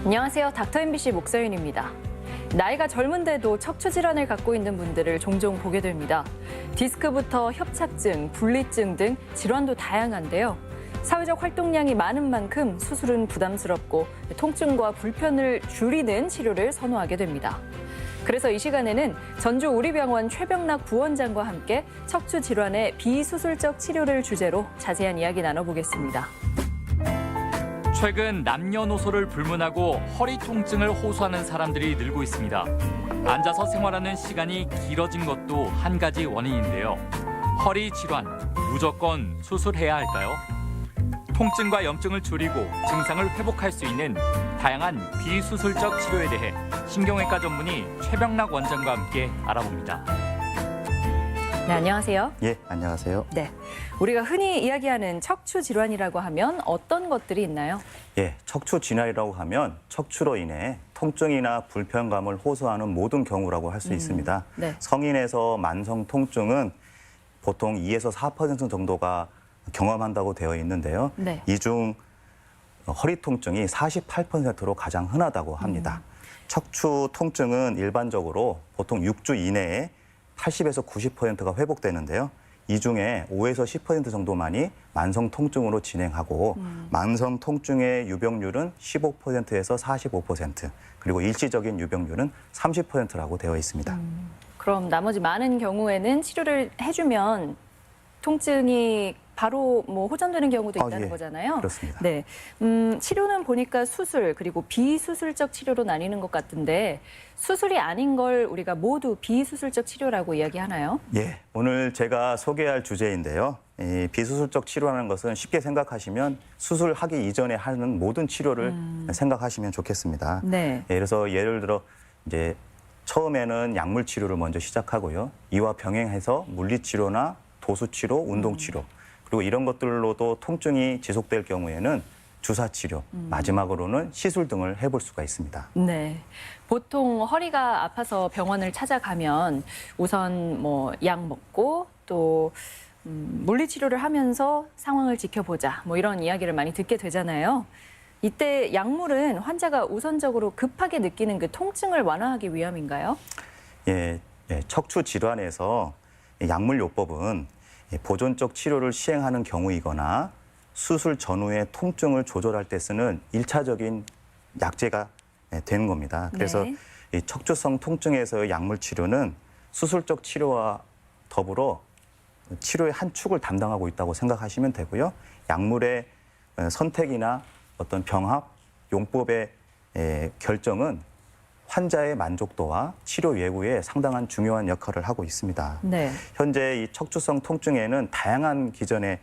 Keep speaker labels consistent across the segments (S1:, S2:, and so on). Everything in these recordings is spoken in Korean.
S1: 안녕하세요. 닥터 MBC 목서윤입니다. 나이가 젊은데도 척추 질환을 갖고 있는 분들을 종종 보게 됩니다. 디스크부터 협착증, 분리증 등 질환도 다양한데요. 사회적 활동량이 많은 만큼 수술은 부담스럽고 통증과 불편을 줄이는 치료를 선호하게 됩니다. 그래서 이 시간에는 전주 우리병원 최병락 부원장과 함께 척추 질환의 비수술적 치료를 주제로 자세한 이야기 나눠보겠습니다.
S2: 최근 남녀노소를 불문하고 허리 통증을 호소하는 사람들이 늘고 있습니다. 앉아서 생활하는 시간이 길어진 것도 한 가지 원인인데요. 허리 질환, 무조건 수술해야 할까요? 통증과 염증을 줄이고 증상을 회복할 수 있는 다양한 비수술적 치료에 대해 신경외과 전문의 최병락 원장과 함께 알아봅니다.
S1: 네, 안녕하세요.
S3: 예, 안녕하세요.
S1: 네, 우리가 흔히 이야기하는 척추 질환이라고 하면 어떤 것들이 있나요?
S3: 예, 척추 질환이라고 하면 척추로 인해 통증이나 불편감을 호소하는 모든 경우라고 할 수 있습니다.
S1: 네.
S3: 성인에서 만성 통증은 보통 2에서 4% 정도가 경험한다고 되어 있는데요.
S1: 네.
S3: 이 중 허리 통증이 48%로 가장 흔하다고 합니다. 척추 통증은 일반적으로 보통 6주 이내에 80에서 90%가 회복되는데요. 이 중에 5에서 10% 정도만이 만성 통증으로 진행하고 만성 통증의 유병률은 15%에서 45%, 그리고 일시적인 유병률은 30%라고 되어 있습니다.
S1: 그럼 나머지 많은 경우에는 치료를 해주면 통증이 바로 호전되는 경우도 있다는
S3: 예,
S1: 거잖아요.
S3: 그렇습니다.
S1: 네, 치료는 보니까 수술 그리고 비수술적 치료로 나뉘는 것 같은데 수술이 아닌 걸 우리가 모두 비수술적 치료라고 이야기하나요?
S3: 예, 오늘 제가 소개할 주제인데요. 이 비수술적 치료라는 것은 쉽게 생각하시면 수술하기 이전에 하는 모든 치료를 생각하시면 좋겠습니다.
S1: 네.
S3: 예, 그래서 예를 들어 이제 처음에는 약물 치료를 먼저 시작하고요. 이와 병행해서 물리치료나 도수치료, 운동치료, 그리고 이런 것들로도 통증이 지속될 경우에는 주사치료, 마지막으로는 시술 등을 해볼 수가 있습니다.
S1: 네. 보통 허리가 아파서 병원을 찾아가면 우선 약 먹고 또 물리치료를 하면서 상황을 지켜보자 이런 이야기를 많이 듣게 되잖아요. 이때 약물은 환자가 우선적으로 급하게 느끼는 그 통증을 완화하기 위함인가요?
S3: 예, 척추 질환에서 약물요법은 보존적 치료를 시행하는 경우이거나 수술 전후의 통증을 조절할 때 쓰는 일차적인 약제가 되는 겁니다. 그래서
S1: 네.
S3: 이 척추성 통증에서의 약물 치료는 수술적 치료와 더불어 치료의 한 축을 담당하고 있다고 생각하시면 되고요. 약물의 선택이나 어떤 병합, 용법의 결정은 환자의 만족도와 치료 예후에 상당한 중요한 역할을 하고 있습니다.
S1: 네.
S3: 현재 이 척추성 통증에는 다양한 기전의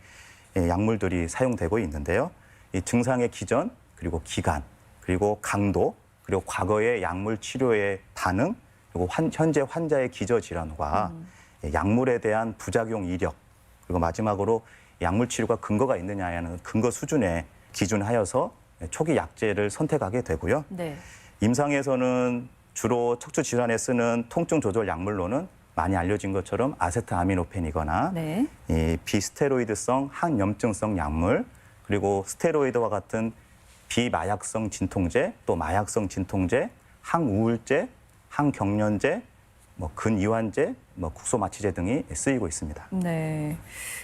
S3: 약물들이 사용되고 있는데요. 이 증상의 기전, 그리고 기간, 그리고 강도, 그리고 과거의 약물 치료의 반응, 그리고 현재 환자의 기저질환과 약물에 대한 부작용 이력, 그리고 마지막으로 약물 치료가 근거가 있느냐에 하는 근거 수준에 기준하여서 초기 약제를 선택하게 되고요.
S1: 네.
S3: 임상에서는 주로 척추 질환에 쓰는 통증 조절 약물로는 많이 알려진 것처럼 아세트아미노펜이거나
S1: 네.
S3: 이 비스테로이드성 항염증성 약물, 그리고 스테로이드와 같은 비마약성 진통제, 또 마약성 진통제, 항우울제, 항경련제, 근이완제, 국소마취제 등이 쓰이고 있습니다.
S1: 네.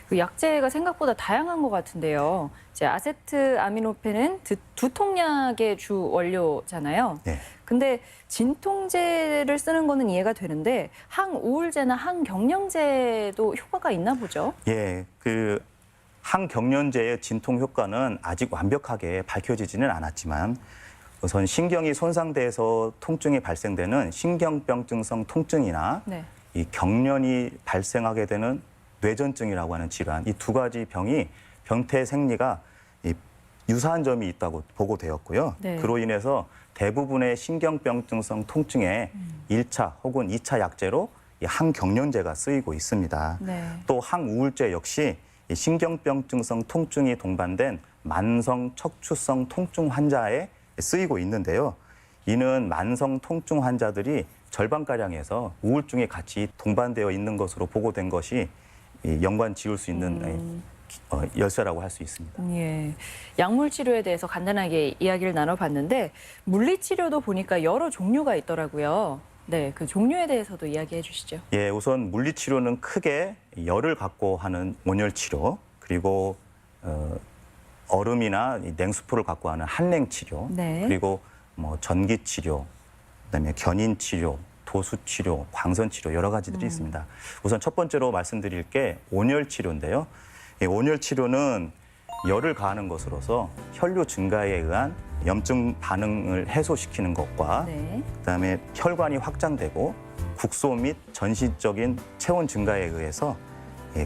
S1: 그 약제가 생각보다 다양한 것 같은데요. 이제 아세트아미노펜은 두통약의 주 원료잖아요.
S3: 네.
S1: 근데 진통제를 쓰는 거는 이해가 되는데 항우울제나 항경련제도 효과가 있나 보죠?
S3: 예, 그 항경련제의 진통 효과는 아직 완벽하게 밝혀지지는 않았지만 우선 신경이 손상돼서 통증이 발생되는 신경병증성 통증이나
S1: 네.
S3: 이 경련이 발생하게 되는 뇌전증이라고 하는 질환, 이 두 가지 병이 병태 생리가 유사한 점이 있다고 보고되었고요.
S1: 네.
S3: 그로 인해서 대부분의 신경병증성 통증에 1차 혹은 2차 약제로 이 항경련제가 쓰이고 있습니다.
S1: 네.
S3: 또 항우울제 역시 이 신경병증성 통증이 동반된 만성 척추성 통증 환자에 쓰이고 있는데요. 이는 만성 통증 환자들이 절반가량에서 우울증이 같이 동반되어 있는 것으로 보고된 것이 연관 지을 수 있는 열쇠라고 할 수 있습니다.
S1: 예. 약물 치료에 대해서 간단하게 이야기를 나눠봤는데 물리 치료도 보니까 여러 종류가 있더라고요. 네, 그 종류에 대해서도 이야기해 주시죠.
S3: 예, 우선 물리치료는 크게 열을 갖고 하는 온열치료, 그리고 얼음이나 이 냉수포를 갖고 하는 한랭치료,
S1: 네.
S3: 그리고 뭐 전기치료, 그다음에 견인치료, 도수치료, 광선치료 여러 가지들이 있습니다. 우선 첫 번째로 말씀드릴 게 온열치료인데요. 이 온열치료는 열을 가하는 것으로서 혈류 증가에 의한 염증 반응을 해소시키는 것과
S1: 네.
S3: 그다음에 혈관이 확장되고 국소 및 전신적인 체온 증가에 의해서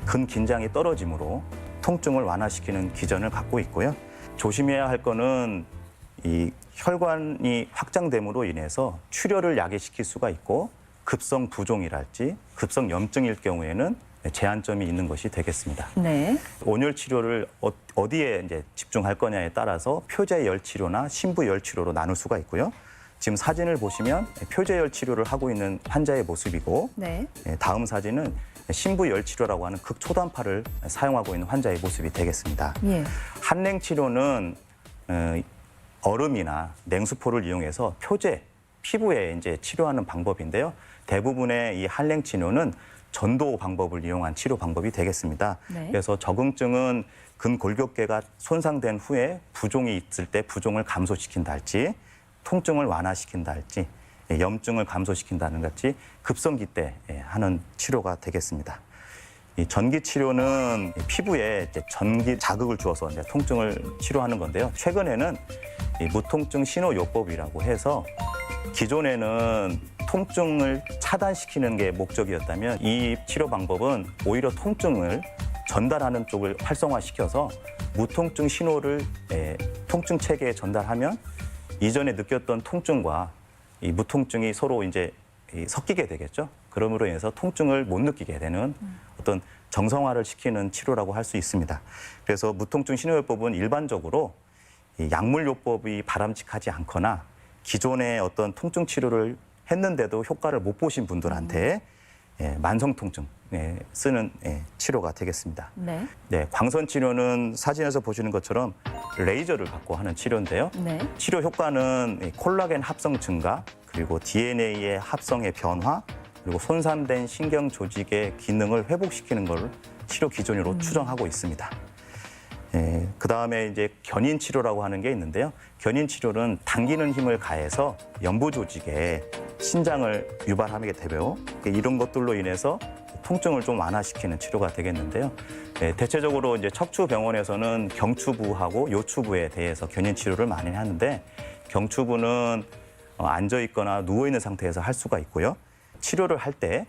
S3: 근긴장이 떨어지므로 통증을 완화시키는 기전을 갖고 있고요. 조심해야 할 거는 이 혈관이 확장됨으로 인해서 출혈을 야기시킬 수가 있고 급성 부종이랄지 급성 염증일 경우에는 제한점이 있는 것이 되겠습니다.
S1: 네.
S3: 온열 치료를 어디에 이제 집중할 거냐에 따라서 표제열 치료나 신부열 치료로 나눌 수가 있고요. 지금 사진을 보시면 표제열 치료를 하고 있는 환자의 모습이고
S1: 네.
S3: 다음 사진은 신부열 치료라고 하는 극초단파를 사용하고 있는 환자의 모습이 되겠습니다.
S1: 예.
S3: 한냉 치료는 얼음이나 냉수포를 이용해서 표제, 피부에 이제 치료하는 방법인데요. 대부분의 이 한냉 치료는 전도 방법을 이용한 치료 방법이 되겠습니다.
S1: 네.
S3: 그래서 적응증은 근골격계가 손상된 후에 부종이 있을 때 부종을 감소시킨다 할지, 통증을 완화시킨다 할지, 염증을 감소시킨다는 같이 급성기 때 하는 치료가 되겠습니다. 이 전기 치료는 피부에 이제 전기 자극을 주어서 이제 통증을 치료하는 건데요. 최근에는 이 무통증 신호요법이라고 해서 기존에는 통증을 차단시키는 게 목적이었다면 이 치료 방법은 오히려 통증을 전달하는 쪽을 활성화시켜서 무통증 신호를 통증 체계에 전달하면 이전에 느꼈던 통증과 이 무통증이 서로 이제 섞이게 되겠죠. 그러므로 인해서 통증을 못 느끼게 되는 어떤 정성화를 시키는 치료라고 할 수 있습니다. 그래서 무통증 신호요법은 일반적으로 이 약물요법이 바람직하지 않거나 기존의 어떤 통증 치료를 했는데도 효과를 못 보신 분들한테 만성 통증 쓰는 치료가 되겠습니다.
S1: 네.
S3: 네, 광선 치료는 사진에서 보시는 것처럼 레이저를 갖고 하는 치료인데요.
S1: 네.
S3: 치료 효과는 콜라겐 합성 증가, 그리고 DNA의 합성의 변화, 그리고 손상된 신경 조직의 기능을 회복시키는 걸 치료 기준으로 추정하고 있습니다. 그 다음에 이제 견인 치료라고 하는 게 있는데요. 견인 치료는 당기는 힘을 가해서 연부 조직에 신장을 유발하게 되고요. 이런 것들로 인해서 통증을 좀 완화시키는 치료가 되겠는데요. 대체적으로 이제 척추병원에서는 경추부하고 요추부에 대해서 견인 치료를 많이 하는데 경추부는 앉아 있거나 누워 있는 상태에서 할 수가 있고요. 치료를 할 때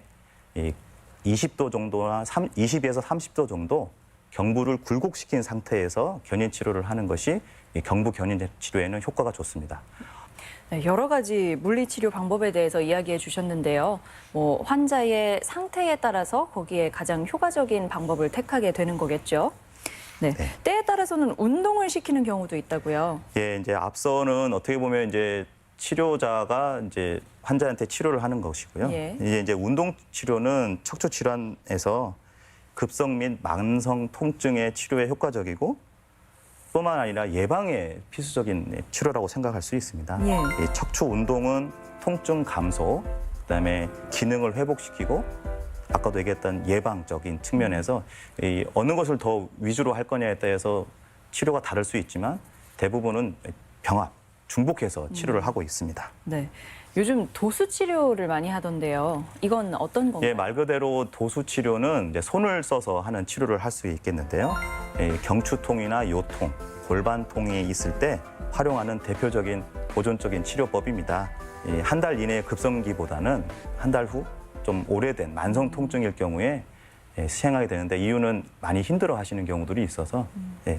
S3: 20도 정도나 20에서 30도 정도 경부를 굴곡시킨 상태에서 견인 치료를 하는 것이 경부 견인 치료에는 효과가 좋습니다.
S1: 네, 여러 가지 물리치료 방법에 대해서 이야기해 주셨는데요. 뭐 환자의 상태에 따라서 거기에 가장 효과적인 방법을 택하게 되는 거겠죠. 네.
S3: 네.
S1: 때에 따라서는 운동을 시키는 경우도 있다고요.
S3: 예, 이제 앞서는 어떻게 보면 이제 치료자가 이제 환자한테 치료를 하는 것이고요.
S1: 예.
S3: 이제 운동 치료는 척추 질환에서 급성 및 만성 통증의 치료에 효과적이고 뿐만 아니라 예방에 필수적인 치료라고 생각할 수 있습니다.
S1: 예.
S3: 이 척추 운동은 통증 감소, 그다음에 기능을 회복시키고 아까도 얘기했던 예방적인 측면에서 이 어느 것을 더 위주로 할 거냐에 따라서 치료가 다를 수 있지만 대부분은 병합, 중복해서 치료를 하고 있습니다.
S1: 네. 요즘 도수 치료를 많이 하던데요. 이건 어떤 건가요?
S3: 예, 말 그대로 도수 치료는 이제 손을 써서 하는 치료를 할 수 있겠는데요. 경추통이나 요통, 골반통이 있을 때 활용하는 대표적인 보존적인 치료법입니다. 한 달 이내의 급성기보다는 한 달 후 좀 오래된 만성 통증일 경우에 시행하게 되는데 이유는 많이 힘들어 하시는 경우들이 있어서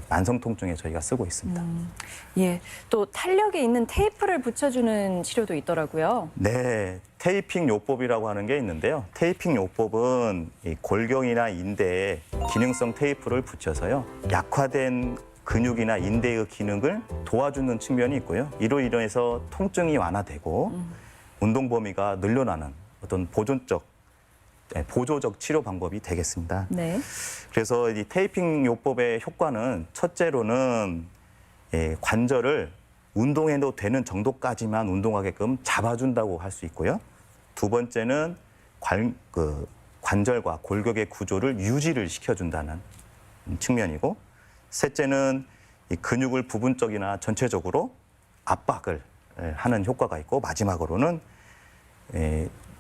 S3: 만성 통증에 저희가 쓰고 있습니다.
S1: 예. 또 탄력이 있는 테이프를 붙여주는 치료도 있더라고요.
S3: 네, 테이핑 요법이라고 하는 게 있는데요. 테이핑 요법은 이 골경이나 인대에 기능성 테이프를 붙여서요. 약화된 근육이나 인대의 기능을 도와주는 측면이 있고요. 이로 인해서 통증이 완화되고 운동 범위가 늘어나는 어떤 보존적 보조적 치료 방법이 되겠습니다.
S1: 네.
S3: 그래서 이 테이핑 요법의 효과는 첫째로는 관절을 운동해도 되는 정도까지만 운동하게끔 잡아준다고 할 수 있고요. 두 번째는 관절과 골격의 구조를 유지를 시켜준다는 측면이고, 셋째는 이 근육을 부분적이나 전체적으로 압박을 하는 효과가 있고, 마지막으로는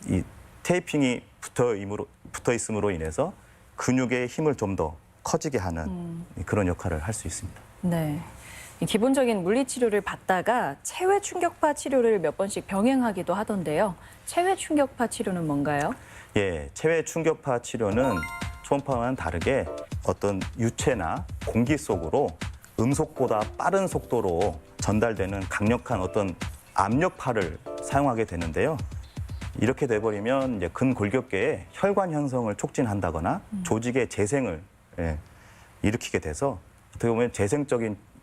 S3: 이 테이핑이 붙어 있음으로 인해서 근육의 힘을 좀 더 커지게 하는 그런 역할을 할 수 있습니다.
S1: 네. 이 기본적인 물리치료를 받다가 체외 충격파 치료를 몇 번씩 병행하기도 하던데요. 체외 충격파 치료는 뭔가요?
S3: 예, 체외 충격파 치료는 초음파와는 다르게 어떤 유체나 공기 속으로 음속보다 빠른 속도로 전달되는 강력한 어떤 압력파를 사용하게 되는데요. 이렇게 돼버리면 이제 근골격계의 혈관 형성을 촉진한다거나 조직의 재생을 일으키게 돼서 어떻게 보면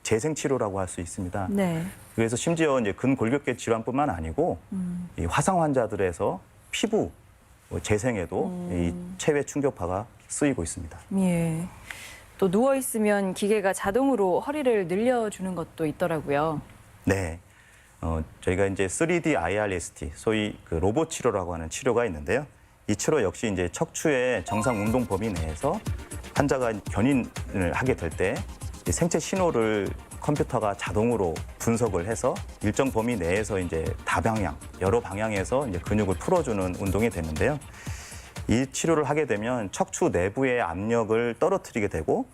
S3: 재생 치료라고 할 수 있습니다.
S1: 네.
S3: 그래서 심지어 이제 근골격계 질환뿐만 아니고 이 화상 환자들에서 피부 재생에도 이 체외 충격파가 쓰이고 있습니다.
S1: 예. 또 누워 있으면 기계가 자동으로 허리를 늘려주는 것도 있더라고요.
S3: 네. 저희가 이제 3D IRST, 소위 그 로봇 치료라고 하는 치료가 있는데요. 이 치료 역시 이제 척추의 정상 운동 범위 내에서 환자가 견인을 하게 될 때 생체 신호를 컴퓨터가 자동으로 분석을 해서 일정 범위 내에서 이제 다방향, 여러 방향에서 이제 근육을 풀어주는 운동이 되는데요. 이 치료를 하게 되면 척추 내부의 압력을 떨어뜨리게 되고,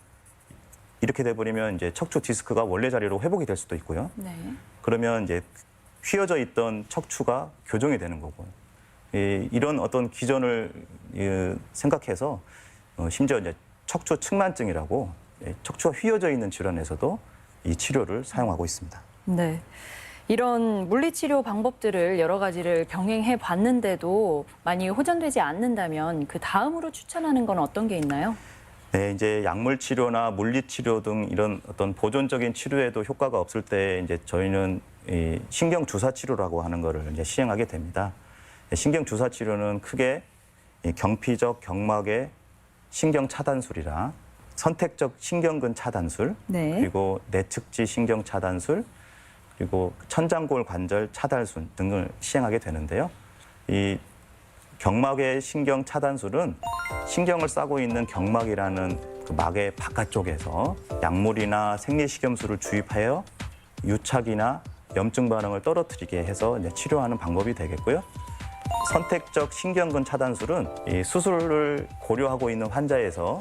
S3: 이렇게 돼버리면 이제 척추 디스크가 원래 자리로 회복이 될 수도 있고요.
S1: 네.
S3: 그러면 이제 휘어져 있던 척추가 교정이 되는 거고, 이런 어떤 기전을 생각해서 심지어 이제 척추 측만증이라고 척추가 휘어져 있는 질환에서도 이 치료를 사용하고 있습니다.
S1: 네. 이런 물리치료 방법들을 여러 가지를 병행해 봤는데도 많이 호전되지 않는다면 그 다음으로 추천하는 건 어떤 게 있나요?
S3: 네, 이제 약물 치료나 물리 치료 등 이런 어떤 보존적인 치료에도 효과가 없을 때 이제 저희는 이 신경 주사 치료라고 하는 거를 이제 시행하게 됩니다. 신경 주사 치료는 크게 이 경피적 경막의 신경 차단술이라 선택적 신경근 차단술,
S1: 네.
S3: 그리고 내측지 신경 차단술, 그리고 천장골 관절 차단술 등을 시행하게 되는데요. 이 경막의 신경 차단술은 신경을 싸고 있는 경막이라는 그 막의 바깥쪽에서 약물이나 생리식염수를 주입하여 유착이나 염증 반응을 떨어뜨리게 해서 이제 치료하는 방법이 되겠고요. 선택적 신경근 차단술은 이 수술을 고려하고 있는 환자에서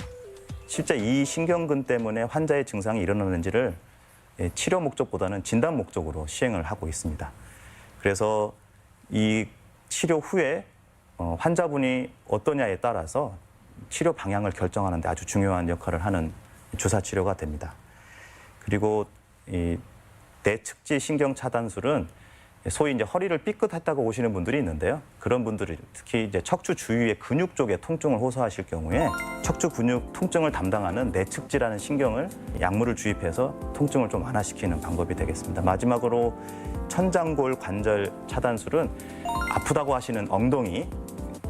S3: 실제 이 신경근 때문에 환자의 증상이 일어나는지를 치료 목적보다는 진단 목적으로 시행을 하고 있습니다. 그래서 이 치료 후에 환자분이 어떠냐에 따라서 치료 방향을 결정하는 데 아주 중요한 역할을 하는 주사 치료가 됩니다. 그리고 이 내측지 신경 차단술은 소위 이제 허리를 삐끗했다고 오시는 분들이 있는데요. 그런 분들이 특히 이제 척추 주위의 근육 쪽에 통증을 호소하실 경우에 척추 근육 통증을 담당하는 내측지라는 신경을 약물을 주입해서 통증을 좀 완화시키는 방법이 되겠습니다. 마지막으로 천장골 관절 차단술은 아프다고 하시는 엉덩이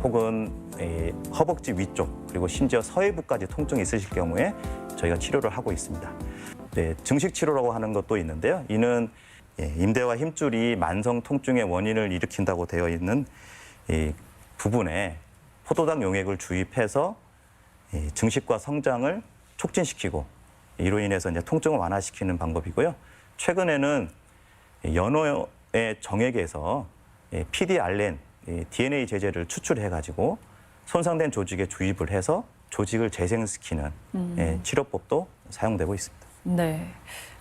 S3: 혹은 허벅지 위쪽 그리고 심지어 서해부까지 통증이 있으실 경우에 저희가 치료를 하고 있습니다. 네, 증식 치료라고 하는 것도 있는데요. 이는 임대와 힘줄이 만성 통증의 원인을 일으킨다고 되어 있는 이 부분에 포도당 용액을 주입해서 증식과 성장을 촉진시키고 이로 인해서 이제 통증을 완화시키는 방법이고요. 최근에는 연어의 정액에서 PDRN, DNA 제제를 추출해가지고 손상된 조직에 주입을 해서 조직을 재생시키는 치료법도 사용되고 있습니다.
S1: 네.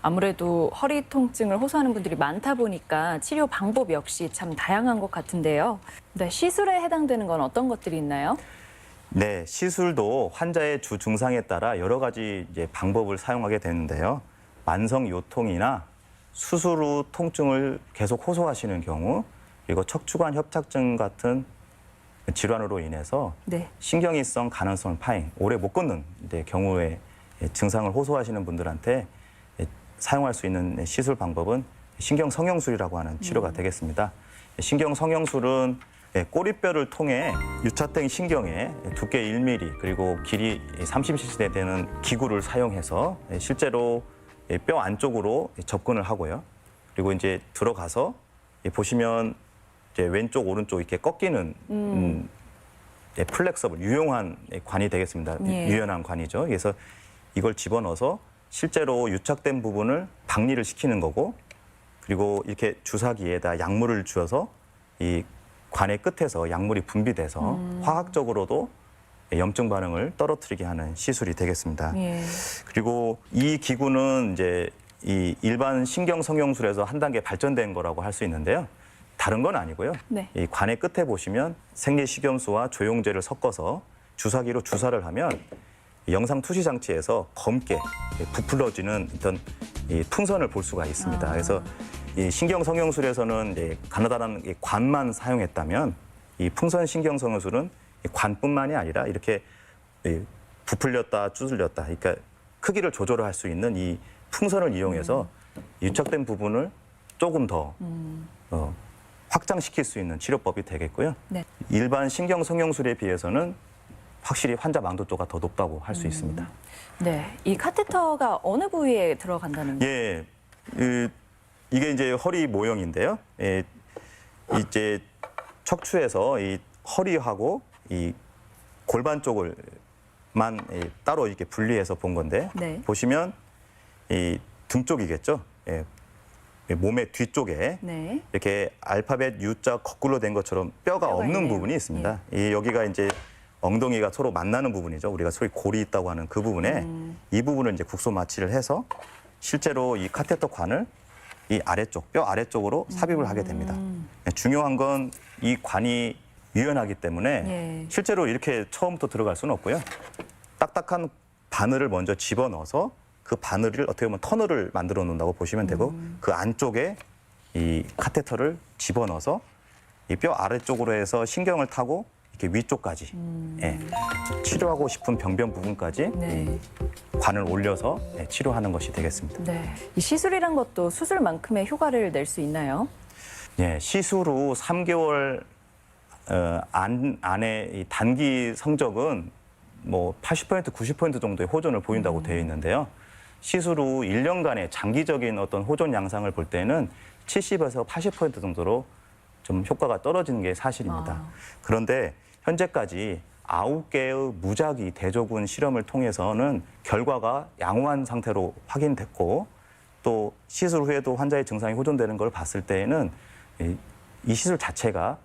S1: 아무래도 허리 통증을 호소하는 분들이 많다 보니까 치료 방법 역시 참 다양한 것 같은데요. 네, 시술에 해당되는 건 어떤 것들이 있나요?
S3: 네, 시술도 환자의 주 증상에 따라 여러 가지 이제 방법을 사용하게 되는데요. 만성 요통이나 수술 후 통증을 계속 호소하시는 경우, 그리고 척추관 협착증 같은 질환으로 인해서
S1: 네.
S3: 신경이성 간헐성 파행, 오래 못 걷는 경우에 증상을 호소하시는 분들한테 사용할 수 있는 시술 방법은 신경 성형술이라고 하는 치료가 되겠습니다. 신경 성형술은 꼬리뼈를 통해 유착된 신경에 두께 1mm 그리고 길이 30cm 되는 기구를 사용해서 실제로 뼈 안쪽으로 접근을 하고요. 그리고 이제 들어가서 보시면 이제 왼쪽 오른쪽 이렇게 꺾이는 플렉서블 유용한 관이 되겠습니다.
S1: 예.
S3: 유연한 관이죠. 그래서 이걸 집어넣어서 실제로 유착된 부분을 박리를 시키는 거고, 그리고 이렇게 주사기에다 약물을 주어서 이 관의 끝에서 약물이 분비돼서 화학적으로도 염증 반응을 떨어뜨리게 하는 시술이 되겠습니다.
S1: 예.
S3: 그리고 이 기구는 이제 이 일반 신경 성형술에서 한 단계 발전된 거라고 할 수 있는데요. 다른 건 아니고요.
S1: 네.
S3: 이 관의 끝에 보시면 생리식염수와 조영제를 섞어서 주사기로 주사를 하면 이 영상 투시 장치에서 검게 부풀러지는 어떤 이 풍선을 볼 수가 있습니다. 그래서 이 신경 성형술에서는 이제 가느다란 이 관만 사용했다면 이 풍선 신경 성형술은 이 관뿐만이 아니라 이렇게 이 부풀렸다 쭈들렸다, 그러니까 크기를 조절할 수 있는 이 풍선을 이용해서 유착된 부분을 조금 더 확장시킬 수 있는 치료법이 되겠고요.
S1: 네.
S3: 일반 신경 성형술에 비해서는 확실히 환자 만족도가 더 높다고 할 수 있습니다.
S1: 네. 이 카테터가 어느 부위에 들어간다는 거예요?
S3: 예, 이게 이제 허리 모형인데요. 예, 이제 척추에서 이 허리하고 이 골반 쪽을만 따로 이렇게 분리해서 본 건데,
S1: 네.
S3: 보시면 이 등 쪽이겠죠. 예, 몸의 뒤쪽에
S1: 네.
S3: 이렇게 알파벳 U자 거꾸로 된 것처럼 뼈가
S1: 뼈가
S3: 없는
S1: 있네요.
S3: 부분이 있습니다. 이 여기가 이제 엉덩이가 서로 만나는 부분이죠. 우리가 소위 골이 있다고 하는 그 부분에 이 부분을 이제 국소 마취를 해서 실제로 이 카테터 관을 이 아래쪽, 뼈 아래쪽으로 삽입을 하게 됩니다. 중요한 건 이 관이 유연하기 때문에
S1: 예.
S3: 실제로 이렇게 처음부터 들어갈 수는 없고요. 딱딱한 바늘을 먼저 집어넣어서 그 바늘을 어떻게 보면 터널을 만들어 놓는다고 보시면 되고, 그 안쪽에 이 카테터를 집어넣어서 이 뼈 아래쪽으로 해서 신경을 타고 이렇게 위쪽까지 예, 치료하고 싶은 병변 부분까지
S1: 네.
S3: 이 관을 올려서 치료하는 것이 되겠습니다.
S1: 네. 이 시술이란 것도 수술만큼의 효과를 낼 수 있나요?
S3: 예, 시술 후 3개월 안에 이 단기 성적은 뭐 80%, 90% 정도의 호전을 보인다고 되어 있는데요. 시술 후 1년간의 장기적인 어떤 호전 양상을 볼 때는 70에서 80% 정도로 좀 효과가 떨어지는 게 사실입니다. 그런데 현재까지 9개의 무작위 대조군 실험을 통해서는 결과가 양호한 상태로 확인됐고, 또 시술 후에도 환자의 증상이 호전되는 걸 봤을 때에는 이 시술 자체가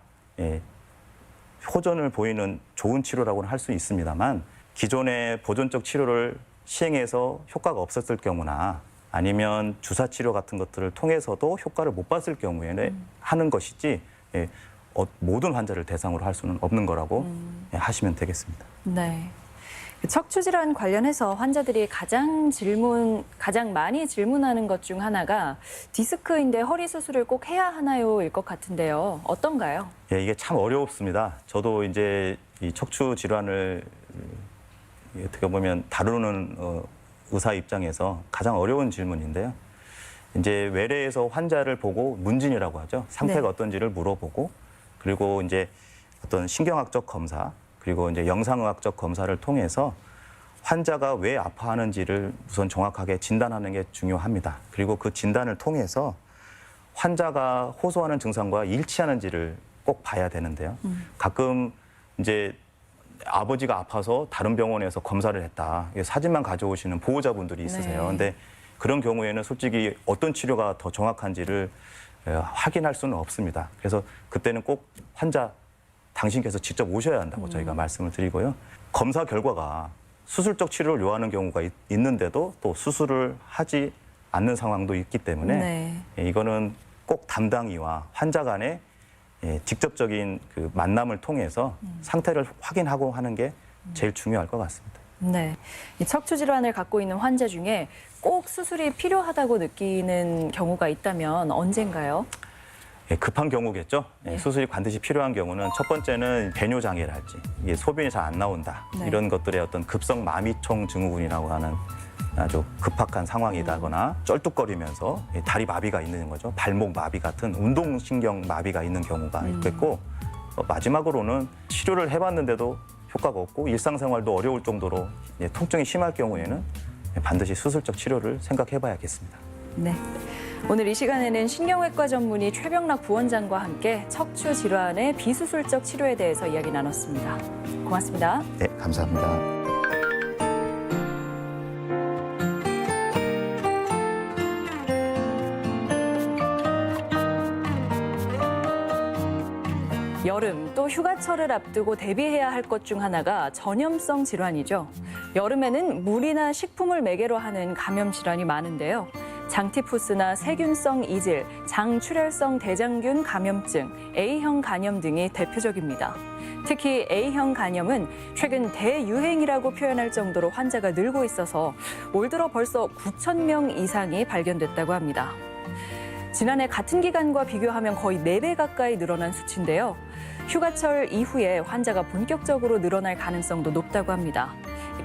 S3: 호전을 보이는 좋은 치료라고는 할 수 있습니다만, 기존의 보존적 치료를 시행해서 효과가 없었을 경우나 아니면 주사 치료 같은 것들을 통해서도 효과를 못 봤을 경우에는 하는 것이지 모든 환자를 대상으로 할 수는 없는 거라고 하시면 되겠습니다.
S1: 네. 척추 질환 관련해서 환자들이 가장 많이 질문하는 것 중 하나가 디스크인데 허리 수술을 꼭 해야 하나요일 것 같은데요. 어떤가요?
S3: 예, 이게 참 어렵습니다. 저도 이제 이 척추 질환을 어떻게 보면 다루는 의사 입장에서 가장 어려운 질문인데요. 이제 외래에서 환자를 보고 문진이라고 하죠. 상태가
S1: 네.
S3: 어떤지를 물어보고, 그리고 이제 어떤 신경학적 검사, 그리고 이제 영상의학적 검사를 통해서 환자가 왜 아파하는지를 우선 정확하게 진단하는 게 중요합니다. 그리고 그 진단을 통해서 환자가 호소하는 증상과 일치하는지를 꼭 봐야 되는데요. 가끔 이제 아버지가 아파서 다른 병원에서 검사를 했다, 사진만 가져오시는 보호자분들이 있으세요.
S1: 네.
S3: 근데 그런 경우에는 솔직히 어떤 치료가 더 정확한지를 확인할 수는 없습니다. 그래서 그때는 꼭 환자 당신께서 직접 오셔야 한다고 저희가 말씀을 드리고요. 검사 결과가 수술적 치료를 요하는 경우가 있는데도 또 수술을 하지 않는 상황도 있기 때문에 이거는 꼭 담당의와 환자 간의 직접적인 그 만남을 통해서 상태를 확인하고 하는 게 제일 중요할 것 같습니다.
S1: 네. 이 척추 질환을 갖고 있는 환자 중에 꼭 수술이 필요하다고 느끼는 경우가 있다면 언젠가요?
S3: 급한 경우겠죠.
S1: 네.
S3: 수술이 반드시 필요한 경우는 첫 번째는 배뇨 장애랄지, 이게 소변이 잘 안 나온다,
S1: 네.
S3: 이런 것들의 어떤 급성 마미총 증후군이라고 하는 아주 급박한 상황이다거나 쩔뚝거리면서 다리 마비가 있는 거죠. 발목 마비 같은 운동신경 마비가 있는 경우가 있겠고, 마지막으로는 치료를 해봤는데도 효과가 없고 일상생활도 어려울 정도로 통증이 심할 경우에는 반드시 수술적 치료를 생각해봐야겠습니다.
S1: 네. 오늘 이 시간에는 신경외과 전문의 최병락 부원장과 함께 척추 질환의 비수술적 치료에 대해서 이야기 나눴습니다. 고맙습니다.
S3: 네, 감사합니다.
S1: 여름 또 휴가철을 앞두고 대비해야 할 것 중 하나가 전염성 질환이죠. 여름에는 물이나 식품을 매개로 하는 감염 질환이 많은데요. 장티푸스나 세균성 이질, 장출혈성 대장균 감염증, A형 간염 등이 대표적입니다. 특히 A형 간염은 최근 대유행이라고 표현할 정도로 환자가 늘고 있어서 올 들어 벌써 9,000명 이상이 발견됐다고 합니다. 지난해 같은 기간과 비교하면 거의 4배 가까이 늘어난 수치인데요. 휴가철 이후에 환자가 본격적으로 늘어날 가능성도 높다고 합니다.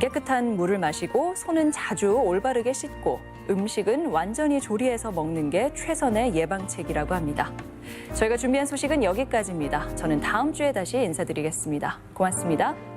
S1: 깨끗한 물을 마시고 손은 자주 올바르게 씻고 음식은 완전히 조리해서 먹는 게 최선의 예방책이라고 합니다. 저희가 준비한 소식은 여기까지입니다. 저는 다음 주에 다시 인사드리겠습니다. 고맙습니다.